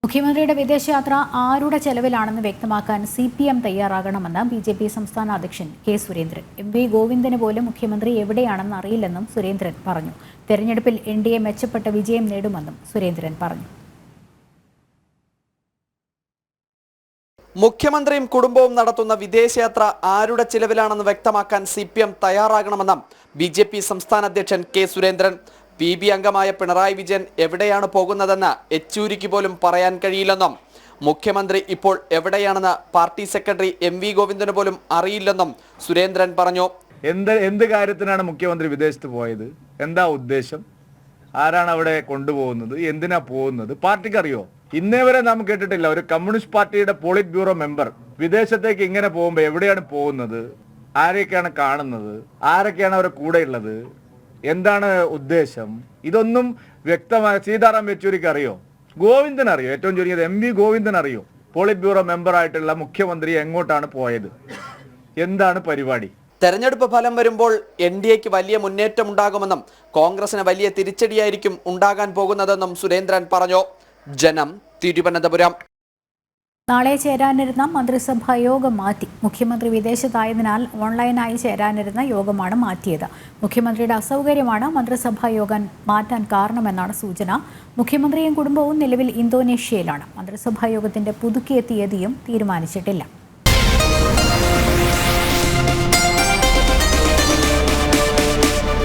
മുഖ്യമന്ത്രിയുടെ വിദേശയാത്ര ആരുടെ ചെലവിലാണെന്ന് വ്യക്തമാക്കാൻ CPM തയ്യാറാകണമെന്ന് BJP സംസ്ഥാന അധ്യക്ഷൻ കെ സുരേന്ദ്രൻ. MV ഗോവിന്ദന് പോലും മുഖ്യമന്ത്രി എവിടെയാണെന്ന് അറിയില്ലെന്നും സുരേന്ദ്രൻ പറഞ്ഞു. തെരഞ്ഞെടുപ്പിൽ NDA മെച്ചപ്പെട്ട വിജയം നേടുമെന്നും സുരേന്ദ്രൻ പറഞ്ഞു. മുഖ്യമന്ത്രിയും കുടുംബവും നടത്തുന്ന വിദേശയാത്ര ആരുടെ ചിലവിലാണെന്ന് വ്യക്തമാക്കാൻ CPM തയ്യാറാകണമെന്നും BJP സംസ്ഥാന അധ്യക്ഷൻ കെ സുരേന്ദ്രൻ. PB അംഗമായ പിണറായി വിജയൻ എവിടെയാണ് പോകുന്നതെന്ന് യെച്ചൂരിക്ക് പോലും പറയാൻ കഴിയില്ലെന്നും മുഖ്യമന്ത്രി ഇപ്പോൾ എവിടെയാണെന്ന് പാർട്ടി സെക്രട്ടറി MV ഗോവിന്ദന് പോലും അറിയില്ലെന്നും സുരേന്ദ്രൻ പറഞ്ഞു. എന്ത് കാര്യത്തിനാണ് മുഖ്യമന്ത്രി വിദേശത്ത് പോയത്? എന്താ ഉദ്ദേശം? ആരാണ് അവിടെ കൊണ്ടുപോകുന്നത്? എന്തിനാ പോകുന്നത്? പാർട്ടിക്ക് അറിയോ? ഇന്നേ വരെ നാം കേട്ടിട്ടില്ല ഒരു കമ്മ്യൂണിസ്റ്റ് പാർട്ടിയുടെ പോളിറ്റ് ബ്യൂറോ മെമ്പർ വിദേശത്തേക്ക് ഇങ്ങനെ പോകുമ്പോൾ എവിടെയാണ് പോകുന്നത്, ആരെയൊക്കെയാണ് കാണുന്നത്, ആരൊക്കെയാണ് അവരുടെ കൂടെയുള്ളത്, എന്താണ് ഉദ്ദേശം, ഇതൊന്നും വ്യക്തമായ സീതാറാം യെച്ചൂരിക്ക് അറിയോ? ഗോവിന്ദൻ അറിയോ? ഏറ്റവും ചുരുങ്ങിയത് MV ഗോവിന്ദൻ അറിയോ? പോളിറ്റ് ബ്യൂറോ മെമ്പറായിട്ടുള്ള മുഖ്യമന്ത്രി എങ്ങോട്ടാണ് പോയത്? എന്താണ് പരിപാടി? തെരഞ്ഞെടുപ്പ് ഫലം വരുമ്പോൾ NDAക്ക് വലിയ മുന്നേറ്റം ഉണ്ടാകുമെന്നും കോൺഗ്രസിന് വലിയ തിരിച്ചടിയായിരിക്കും ഉണ്ടാകാൻ പോകുന്നതെന്നും സുരേന്ദ്രൻ പറഞ്ഞു. ജനം, തിരുവനന്തപുരം. നാളെ ചേരാനിരുന്ന മന്ത്രിസഭാ യോഗം മാറ്റി. മുഖ്യമന്ത്രി വിദേശത്തായതിനാൽ ഓൺലൈനായി ചേരാനിരുന്ന യോഗമാണ് മാറ്റിയത്. മുഖ്യമന്ത്രിയുടെ അസൗകര്യമാണ് മന്ത്രിസഭാ യോഗം മാറ്റാൻ കാരണമെന്നാണ് സൂചന. മുഖ്യമന്ത്രിയും കുടുംബവും നിലവിൽ ഇന്തോനേഷ്യയിലാണ്. മന്ത്രിസഭാ യോഗത്തിന്റെ പുതുക്കിയ തീയതിയും തീരുമാനിച്ചിട്ടില്ല.